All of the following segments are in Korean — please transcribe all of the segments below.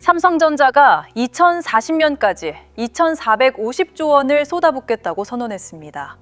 삼성전자가 2040년까지 2,450조 원을 쏟아붓겠다고 선언했습니다.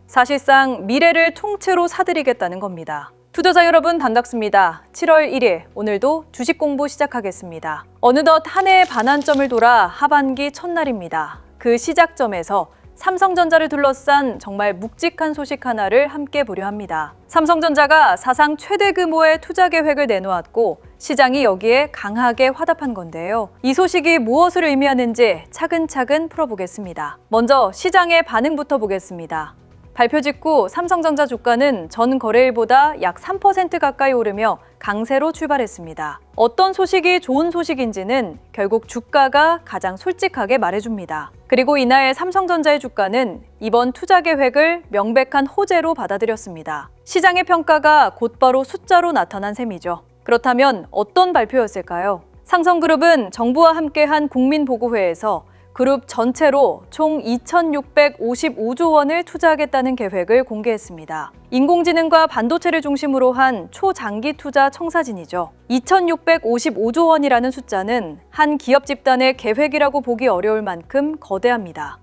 사실상 미래를 통째로 사들이겠다는 겁니다. 투자자 여러분 반갑습니다. 7월 1일 오늘도 주식 공부 시작하겠습니다. 어느덧 한 해의 반환점을 돌아 하반기 첫날입니다. 그 시작점에서 삼성전자를 둘러싼 정말 묵직한 소식 하나를 함께 보려 합니다. 삼성전자가 사상 최대 규모의 투자 계획을 내놓았고 시장이 여기에 강하게 화답한 건데요. 이 소식이 무엇을 의미하는지 차근차근 풀어보겠습니다. 먼저 시장의 반응부터 보겠습니다. 발표 직후 삼성전자 주가는 전 거래일보다 약 3% 가까이 오르며 강세로 출발했습니다. 어떤 소식이 좋은 소식인지는 결국 주가가 가장 솔직하게 말해줍니다. 그리고 이날 삼성전자의 주가는 이번 투자 계획을 명백한 호재로 받아들였습니다. 시장의 평가가 곧바로 숫자로 나타난 셈이죠. 그렇다면 어떤 발표였을까요? 삼성그룹은 정부와 함께한 국민보고회에서 그룹 전체로 총 2,655조 원을 투자하겠다는 계획을 공개했습니다. 인공지능과 반도체를 중심으로 한 초장기 투자 청사진이죠. 2,655조 원이라는 숫자는 한 기업 집단의 계획이라고 보기 어려울 만큼 거대합니다.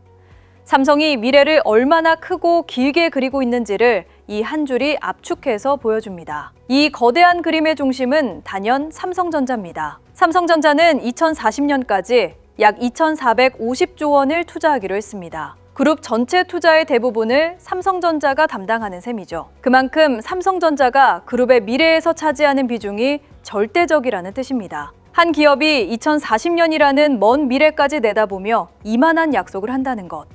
삼성이 미래를 얼마나 크고 길게 그리고 있는지를 이 한 줄이 압축해서 보여줍니다. 이 거대한 그림의 중심은 단연 삼성전자입니다. 삼성전자는 2040년까지 약 2,450조 원을 투자하기로 했습니다. 그룹 전체 투자의 대부분을 삼성전자가 담당하는 셈이죠. 그만큼 삼성전자가 그룹의 미래에서 차지하는 비중이 절대적이라는 뜻입니다. 한 기업이 2040년이라는 먼 미래까지 내다보며 이만한 약속을 한다는 것.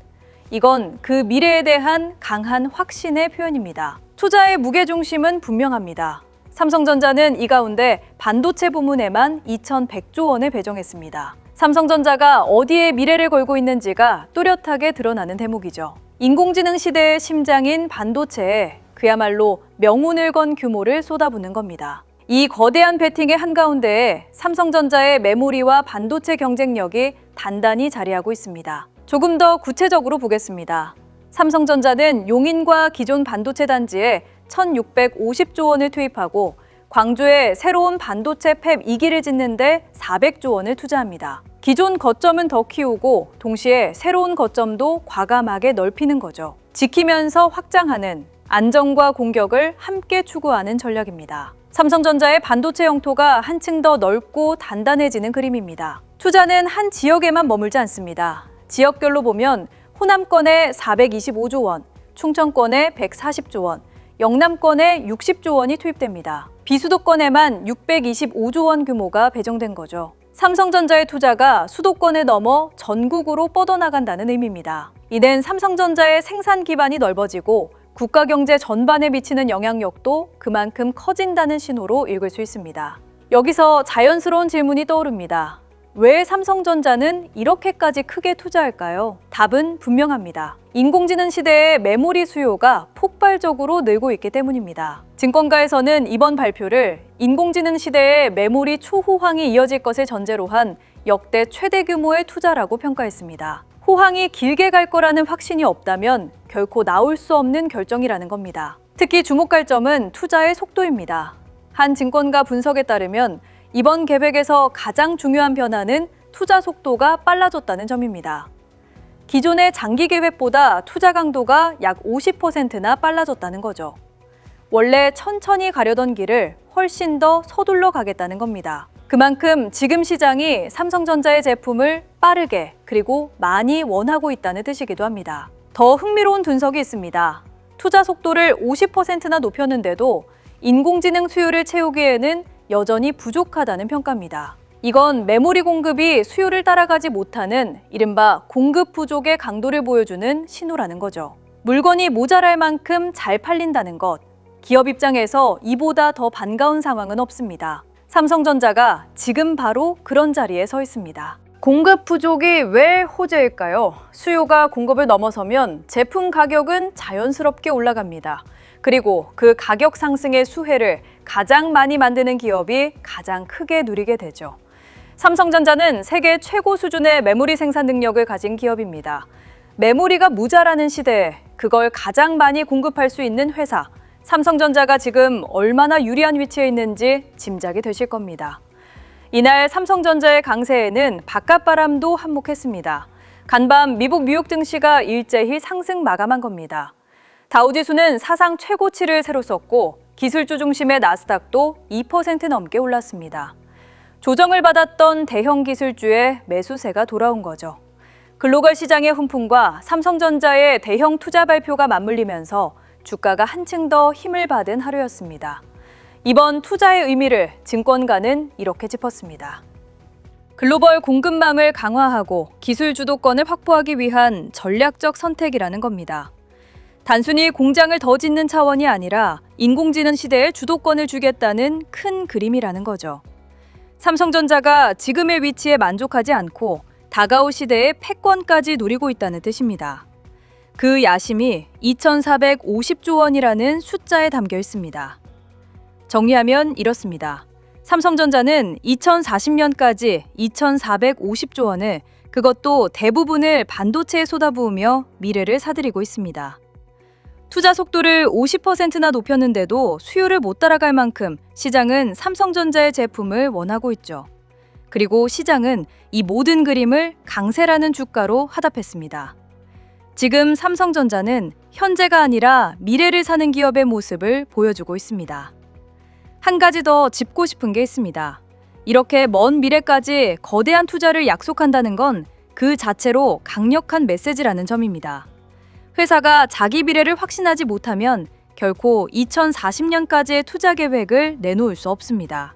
이건 그 미래에 대한 강한 확신의 표현입니다. 투자의 무게중심은 분명합니다. 삼성전자는 이 가운데 반도체 부문에만 2,100조 원을 배정했습니다. 삼성전자가 어디에 미래를 걸고 있는지가 뚜렷하게 드러나는 대목이죠. 인공지능 시대의 심장인 반도체에 그야말로 명운을 건 규모를 쏟아붓는 겁니다. 이 거대한 베팅의 한가운데에 삼성전자의 메모리와 반도체 경쟁력이 단단히 자리하고 있습니다. 조금 더 구체적으로 보겠습니다. 삼성전자는 용인과 기존 반도체 단지에 1,650조 원을 투입하고 광주에 새로운 반도체 팹 2기를 짓는 데 400조 원을 투자합니다. 기존 거점은 더 키우고 동시에 새로운 거점도 과감하게 넓히는 거죠. 지키면서 확장하는 안정과 공격을 함께 추구하는 전략입니다. 삼성전자의 반도체 영토가 한층 더 넓고 단단해지는 그림입니다. 투자는 한 지역에만 머물지 않습니다. 지역별로 보면 호남권에 425조 원, 충청권에 140조 원, 영남권에 60조 원이 투입됩니다. 비수도권에만 625조 원 규모가 배정된 거죠. 삼성전자의 투자가 수도권에 넘어 전국으로 뻗어나간다는 의미입니다. 이는 삼성전자의 생산 기반이 넓어지고 국가 경제 전반에 미치는 영향력도 그만큼 커진다는 신호로 읽을 수 있습니다. 여기서 자연스러운 질문이 떠오릅니다. 왜 삼성전자는 이렇게까지 크게 투자할까요? 답은 분명합니다. 인공지능 시대의 메모리 수요가 폭발적으로 늘고 있기 때문입니다. 증권가에서는 이번 발표를 인공지능 시대의 메모리 초호황이 이어질 것을 전제로 한 역대 최대 규모의 투자라고 평가했습니다. 호황이 길게 갈 거라는 확신이 없다면 결코 나올 수 없는 결정이라는 겁니다. 특히 주목할 점은 투자의 속도입니다. 한 증권가 분석에 따르면 이번 계획에서 가장 중요한 변화는 투자 속도가 빨라졌다는 점입니다. 기존의 장기 계획보다 투자 강도가 약 50%나 빨라졌다는 거죠. 원래 천천히 가려던 길을 훨씬 더 서둘러 가겠다는 겁니다. 그만큼 지금 시장이 삼성전자의 제품을 빠르게 그리고 많이 원하고 있다는 뜻이기도 합니다. 더 흥미로운 분석이 있습니다. 투자 속도를 50%나 높였는데도 인공지능 수요를 채우기에는 여전히 부족하다는 평가입니다. 이건 메모리 공급이 수요를 따라가지 못하는 이른바 공급 부족의 강도를 보여주는 신호라는 거죠. 물건이 모자랄 만큼 잘 팔린다는 것. 기업 입장에서 이보다 더 반가운 상황은 없습니다. 삼성전자가 지금 바로 그런 자리에 서 있습니다. 공급 부족이 왜 호재일까요? 수요가 공급을 넘어서면 제품 가격은 자연스럽게 올라갑니다. 그리고 그 가격 상승의 수혜를 가장 많이 만드는 기업이 가장 크게 누리게 되죠. 삼성전자는 세계 최고 수준의 메모리 생산 능력을 가진 기업입니다. 메모리가 모자라는 시대에 그걸 가장 많이 공급할 수 있는 회사, 삼성전자가 지금 얼마나 유리한 위치에 있는지 짐작이 되실 겁니다. 이날 삼성전자의 강세에는 바깥바람도 한몫했습니다. 간밤 미국 뉴욕 증시가 일제히 상승 마감한 겁니다. 다우지수는 사상 최고치를 새로 썼고 기술주 중심의 나스닥도 2% 넘게 올랐습니다. 조정을 받았던 대형 기술주의 매수세가 돌아온 거죠. 글로벌 시장의 훈풍과 삼성전자의 대형 투자 발표가 맞물리면서 주가가 한층 더 힘을 받은 하루였습니다. 이번 투자의 의미를 증권가는 이렇게 짚었습니다. 글로벌 공급망을 강화하고 기술 주도권을 확보하기 위한 전략적 선택이라는 겁니다. 단순히 공장을 더 짓는 차원이 아니라 인공지능 시대에 주도권을 주겠다는 큰 그림이라는 거죠. 삼성전자가 지금의 위치에 만족하지 않고 다가올 시대의 패권까지 노리고 있다는 뜻입니다. 그 야심이 2,450조 원이라는 숫자에 담겨 있습니다. 정리하면 이렇습니다. 삼성전자는 2040년까지 2,450조 원을, 그것도 대부분을 반도체에 쏟아부으며 미래를 사들이고 있습니다. 투자 속도를 50%나 높였는데도 수요를 못 따라갈 만큼 시장은 삼성전자의 제품을 원하고 있죠. 그리고 시장은 이 모든 그림을 강세라는 주가로 화답했습니다. 지금 삼성전자는 현재가 아니라 미래를 사는 기업의 모습을 보여주고 있습니다. 한 가지 더 짚고 싶은 게 있습니다. 이렇게 먼 미래까지 거대한 투자를 약속한다는 건 그 자체로 강력한 메시지라는 점입니다. 회사가 자기 미래를 확신하지 못하면 결코 2040년까지의 투자 계획을 내놓을 수 없습니다.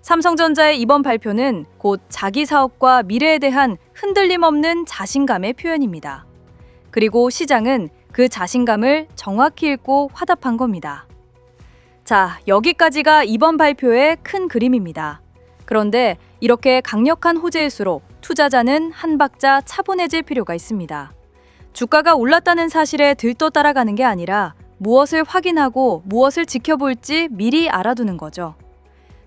삼성전자의 이번 발표는 곧 자기 사업과 미래에 대한 흔들림 없는 자신감의 표현입니다. 그리고 시장은 그 자신감을 정확히 읽고 화답한 겁니다. 자, 여기까지가 이번 발표의 큰 그림입니다. 그런데 이렇게 강력한 호재일수록 투자자는 한 박자 차분해질 필요가 있습니다. 주가가 올랐다는 사실에 들떠 따라가는 게 아니라 무엇을 확인하고 무엇을 지켜볼지 미리 알아두는 거죠.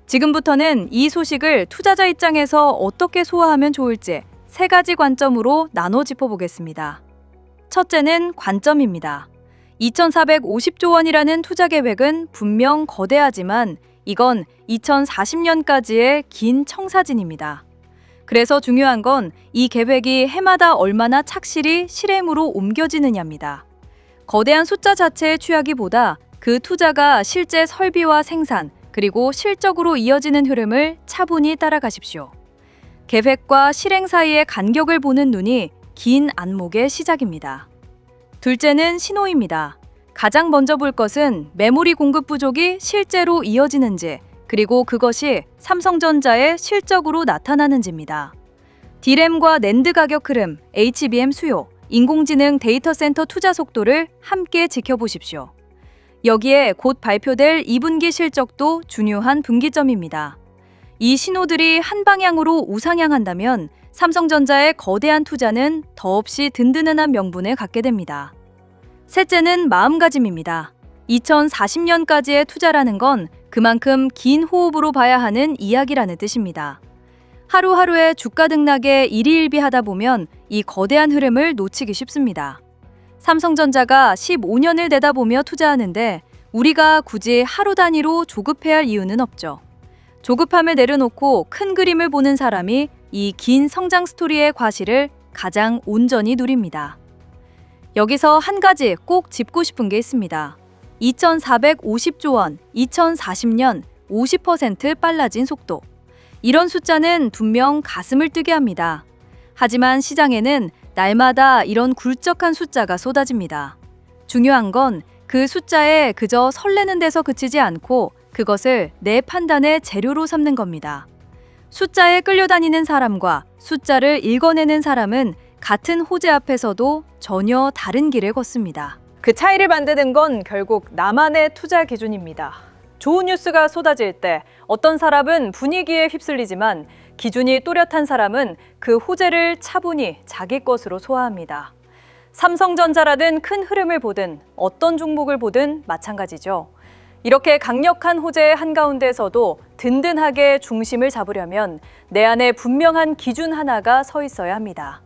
지금부터는 이 소식을 투자자 입장에서 어떻게 소화하면 좋을지 세 가지 관점으로 나눠 짚어보겠습니다. 첫째는 관점입니다. 2,450조 원이라는 투자 계획은 분명 거대하지만 이건 2040년까지의 긴 청사진입니다. 그래서 중요한 건 이 계획이 해마다 얼마나 착실히 실행으로 옮겨지느냐입니다. 거대한 숫자 자체에 취하기보다 그 투자가 실제 설비와 생산, 그리고 실적으로 이어지는 흐름을 차분히 따라가십시오. 계획과 실행 사이의 간격을 보는 눈이 긴 안목의 시작입니다. 둘째는 신호입니다. 가장 먼저 볼 것은 메모리 공급 부족이 실제로 이어지는지, 그리고 그것이 삼성전자의 실적으로 나타나는지입니다. D램과 낸드 가격 흐름, HBM 수요, 인공지능 데이터 센터 투자 속도를 함께 지켜보십시오. 여기에 곧 발표될 2분기 실적도 중요한 분기점입니다. 이 신호들이 한 방향으로 우상향한다면 삼성전자의 거대한 투자는 더없이 든든한 명분을 갖게 됩니다. 셋째는 마음가짐입니다. 2040년까지의 투자라는 건 그만큼 긴 호흡으로 봐야 하는 이야기라는 뜻입니다. 하루하루의 주가 등락에 일희일비하다 보면 이 거대한 흐름을 놓치기 쉽습니다. 삼성전자가 15년을 내다보며 투자하는데 우리가 굳이 하루 단위로 조급해야 할 이유는 없죠. 조급함을 내려놓고 큰 그림을 보는 사람이 이 긴 성장 스토리의 과실을 가장 온전히 누립니다. 여기서 한 가지 꼭 짚고 싶은 게 있습니다. 2,450조 원, 2040년 50% 빨라진 속도. 이런 숫자는 분명 가슴을 뜨게 합니다. 하지만 시장에는 날마다 이런 굴적한 숫자가 쏟아집니다. 중요한 건 그 숫자에 그저 설레는 데서 그치지 않고 그것을 내 판단의 재료로 삼는 겁니다. 숫자에 끌려다니는 사람과 숫자를 읽어내는 사람은 같은 호재 앞에서도 전혀 다른 길을 걷습니다. 그 차이를 만드는 건 결국 나만의 투자 기준입니다. 좋은 뉴스가 쏟아질 때 어떤 사람은 분위기에 휩쓸리지만 기준이 또렷한 사람은 그 호재를 차분히 자기 것으로 소화합니다. 삼성전자라든 큰 흐름을 보든 어떤 종목을 보든 마찬가지죠. 이렇게 강력한 호재의 한가운데서도 든든하게 중심을 잡으려면 내 안에 분명한 기준 하나가 서 있어야 합니다.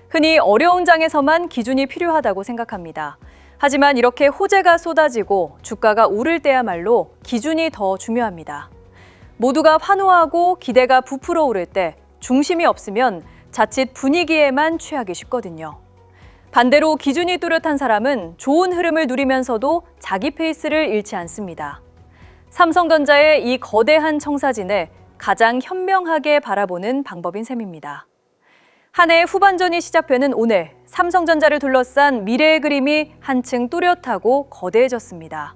흔히 어려운 장에서만 기준이 필요하다고 생각합니다. 하지만 이렇게 호재가 쏟아지고 주가가 오를 때야말로 기준이 더 중요합니다. 모두가 환호하고 기대가 부풀어 오를 때 중심이 없으면 자칫 분위기에만 취하기 쉽거든요. 반대로 기준이 뚜렷한 사람은 좋은 흐름을 누리면서도 자기 페이스를 잃지 않습니다. 삼성전자의 이 거대한 청사진을 가장 현명하게 바라보는 방법인 셈입니다. 한 해 후반전이 시작되는 오늘, 삼성전자를 둘러싼 미래의 그림이 한층 뚜렷하고 거대해졌습니다.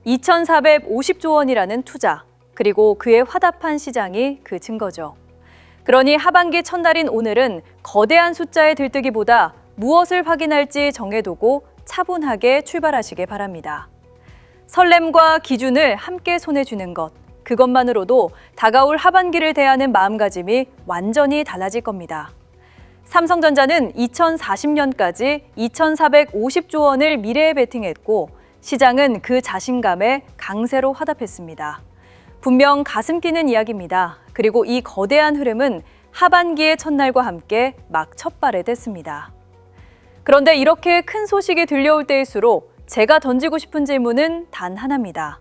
2,450조 원이라는 투자, 그리고 그에 화답한 시장이 그 증거죠. 그러니 하반기 첫날인 오늘은 거대한 숫자에 들뜨기보다 무엇을 확인할지 정해두고 차분하게 출발하시길 바랍니다. 설렘과 기준을 함께 손에 쥐는 것, 그것만으로도 다가올 하반기를 대하는 마음가짐이 완전히 달라질 겁니다. 삼성전자는 2040년까지 2,450조 원을 미래에 베팅했고 시장은 그 자신감에 강세로 화답했습니다. 분명 가슴 뛰는 이야기입니다. 그리고 이 거대한 흐름은 하반기의 첫날과 함께 막 첫발에 댔습니다. 그런데 이렇게 큰 소식이 들려올 때일수록 제가 던지고 싶은 질문은 단 하나입니다.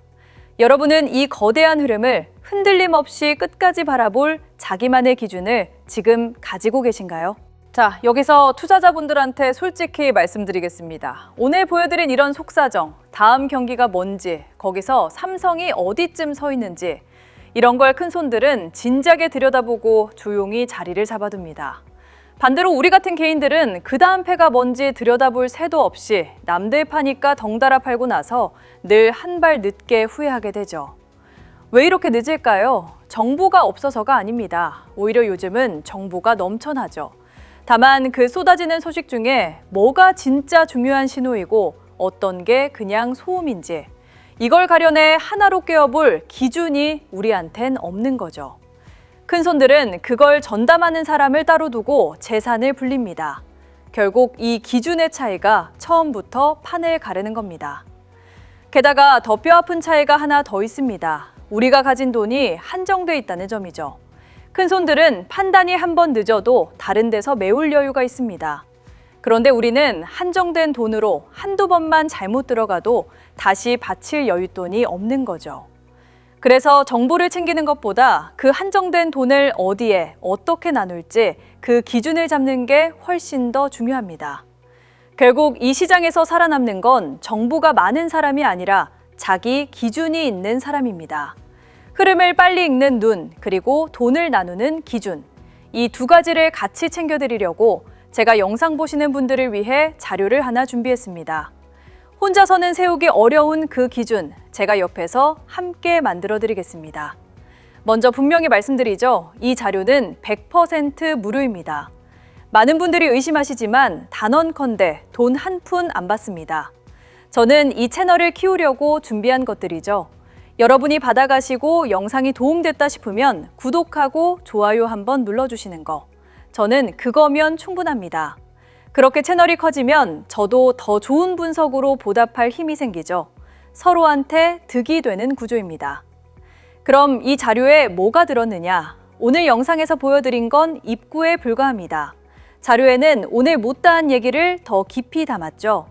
여러분은 이 거대한 흐름을 흔들림 없이 끝까지 바라볼 자기만의 기준을 지금 가지고 계신가요? 자, 여기서 투자자분들한테 솔직히 말씀드리겠습니다. 오늘 보여드린 이런 속사정, 다음 경기가 뭔지, 거기서 삼성이 어디쯤 서 있는지 이런 걸 큰손들은 진작에 들여다보고 조용히 자리를 잡아둡니다. 반대로 우리 같은 개인들은 그 다음 패가 뭔지 들여다볼 새도 없이 남들 파니까 덩달아 팔고 나서 늘 한 발 늦게 후회하게 되죠. 왜 이렇게 늦을까요? 정보가 없어서가 아닙니다. 오히려 요즘은 정보가 넘쳐나죠. 다만 그 쏟아지는 소식 중에 뭐가 진짜 중요한 신호이고 어떤 게 그냥 소음인지 이걸 가려내 하나로 꿰어볼 기준이 우리한텐 없는 거죠. 큰손들은 그걸 전담하는 사람을 따로 두고 재산을 불립니다. 결국 이 기준의 차이가 처음부터 판을 가르는 겁니다. 게다가 더 뼈아픈 차이가 하나 더 있습니다. 우리가 가진 돈이 한정돼 있다는 점이죠. 큰손들은 판단이 한 번 늦어도 다른 데서 메울 여유가 있습니다. 그런데 우리는 한정된 돈으로 한두 번만 잘못 들어가도 다시 바칠 여윳돈이 없는 거죠. 그래서 정보를 챙기는 것보다 그 한정된 돈을 어디에 어떻게 나눌지 그 기준을 잡는 게 훨씬 더 중요합니다. 결국 이 시장에서 살아남는 건 정보가 많은 사람이 아니라 자기 기준이 있는 사람입니다. 흐름을 빨리 읽는 눈, 그리고 돈을 나누는 기준. 이 두 가지를 같이 챙겨드리려고 제가 영상 보시는 분들을 위해 자료를 하나 준비했습니다. 혼자서는 세우기 어려운 그 기준, 제가 옆에서 함께 만들어드리겠습니다. 먼저 분명히 말씀드리죠. 이 자료는 100% 무료입니다. 많은 분들이 의심하시지만 단언컨대 돈 한 푼 안 받습니다. 저는 이 채널을 키우려고 준비한 것들이죠. 여러분이 받아가시고 영상이 도움됐다 싶으면 구독하고 좋아요 한번 눌러주시는 거. 저는 그거면 충분합니다. 그렇게 채널이 커지면 저도 더 좋은 분석으로 보답할 힘이 생기죠. 서로한테 득이 되는 구조입니다. 그럼 이 자료에 뭐가 들었느냐? 오늘 영상에서 보여드린 건 입구에 불과합니다. 자료에는 오늘 못다한 얘기를 더 깊이 담았죠.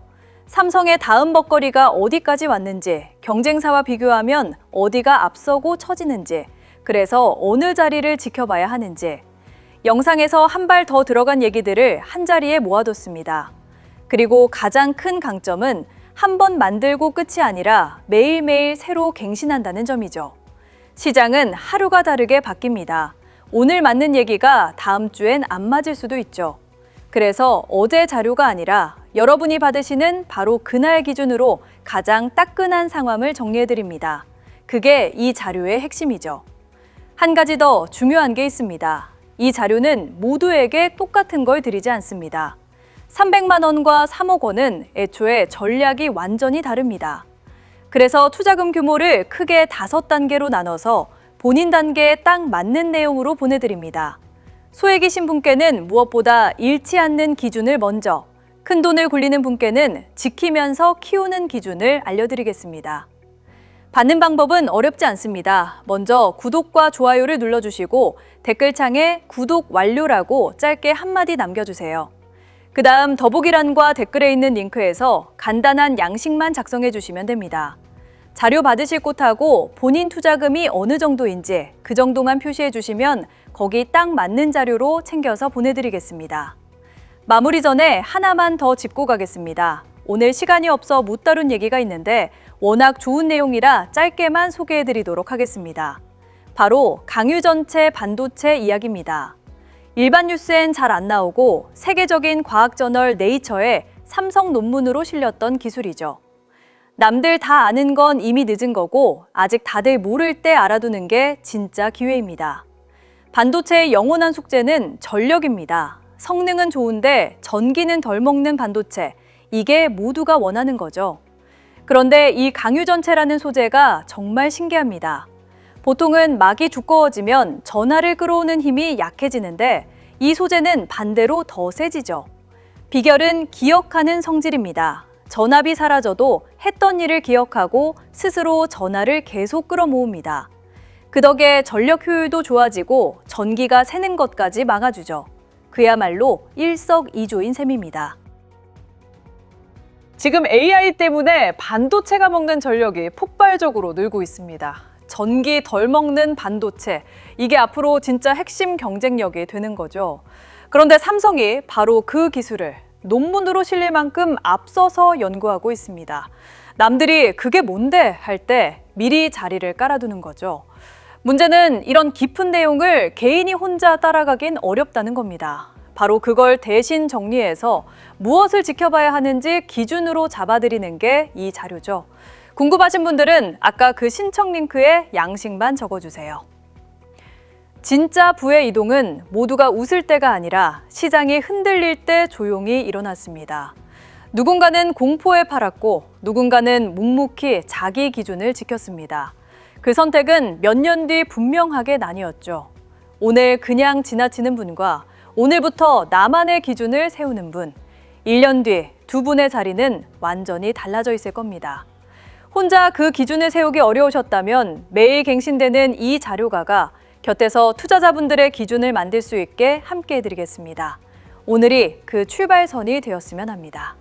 삼성의 다음 먹거리가 어디까지 왔는지, 경쟁사와 비교하면 어디가 앞서고 처지는지, 그래서 어느 자리를 지켜봐야 하는지, 영상에서 한 발 더 들어간 얘기들을 한자리에 모아뒀습니다. 그리고 가장 큰 강점은 한 번 만들고 끝이 아니라 매일매일 새로 갱신한다는 점이죠. 시장은 하루가 다르게 바뀝니다. 오늘 맞는 얘기가 다음 주엔 안 맞을 수도 있죠. 그래서 어제 자료가 아니라 여러분이 받으시는 바로 그날 기준으로 가장 따끈한 상황을 정리해드립니다. 그게 이 자료의 핵심이죠. 한 가지 더 중요한 게 있습니다. 이 자료는 모두에게 똑같은 걸 드리지 않습니다. 300만 원과 3억 원은 애초에 전략이 완전히 다릅니다. 그래서 투자금 규모를 크게 5단계로 나눠서 본인 단계에 딱 맞는 내용으로 보내드립니다. 소액이신 분께는 무엇보다 잃지 않는 기준을 먼저, 큰 돈을 굴리는 분께는 지키면서 키우는 기준을 알려드리겠습니다. 받는 방법은 어렵지 않습니다. 먼저 구독과 좋아요를 눌러주시고 댓글창에 구독 완료라고 짧게 한마디 남겨주세요. 그 다음 더보기란과 댓글에 있는 링크에서 간단한 양식만 작성해 주시면 됩니다. 자료 받으실 곳하고 본인 투자금이 어느 정도인지 그 정도만 표시해 주시면 거기 딱 맞는 자료로 챙겨서 보내드리겠습니다. 마무리 전에 하나만 더 짚고 가겠습니다. 오늘 시간이 없어 못 다룬 얘기가 있는데 워낙 좋은 내용이라 짧게만 소개해 드리도록 하겠습니다. 바로 강유전체 반도체 이야기입니다. 일반 뉴스엔 잘 안 나오고 세계적인 과학 저널 네이처에 삼성 논문으로 실렸던 기술이죠. 남들 다 아는 건 이미 늦은 거고 아직 다들 모를 때 알아두는 게 진짜 기회입니다. 반도체의 영원한 숙제는 전력입니다. 성능은 좋은데 전기는 덜 먹는 반도체, 이게 모두가 원하는 거죠. 그런데 이 강유전체라는 소재가 정말 신기합니다. 보통은 막이 두꺼워지면 전하를 끌어오는 힘이 약해지는데 이 소재는 반대로 더 세지죠. 비결은 기억하는 성질입니다. 전압이 사라져도 했던 일을 기억하고 스스로 전하를 계속 끌어모읍니다. 그 덕에 전력 효율도 좋아지고 전기가 새는 것까지 막아주죠. 그야말로 일석이조인 셈입니다. 지금 AI 때문에 반도체가 먹는 전력이 폭발적으로 늘고 있습니다. 전기 덜 먹는 반도체, 이게 앞으로 진짜 핵심 경쟁력이 되는 거죠. 그런데 삼성이 바로 그 기술을 논문으로 실릴 만큼 앞서서 연구하고 있습니다. 남들이 그게 뭔데 할 때 미리 자리를 깔아두는 거죠. 문제는 이런 깊은 내용을 개인이 혼자 따라가긴 어렵다는 겁니다. 바로 그걸 대신 정리해서 무엇을 지켜봐야 하는지 기준으로 잡아드리는 게 이 자료죠. 궁금하신 분들은 아까 그 신청 링크에 양식만 적어주세요. 진짜 부의 이동은 모두가 웃을 때가 아니라 시장이 흔들릴 때 조용히 일어났습니다. 누군가는 공포에 팔았고 누군가는 묵묵히 자기 기준을 지켰습니다. 그 선택은 몇 년 뒤 분명하게 나뉘었죠. 오늘 그냥 지나치는 분과 오늘부터 나만의 기준을 세우는 분, 1년 뒤 두 분의 자리는 완전히 달라져 있을 겁니다. 혼자 그 기준을 세우기 어려우셨다면 매일 갱신되는 이 자료가가 곁에서 투자자분들의 기준을 만들 수 있게 함께 해드리겠습니다. 오늘이 그 출발선이 되었으면 합니다.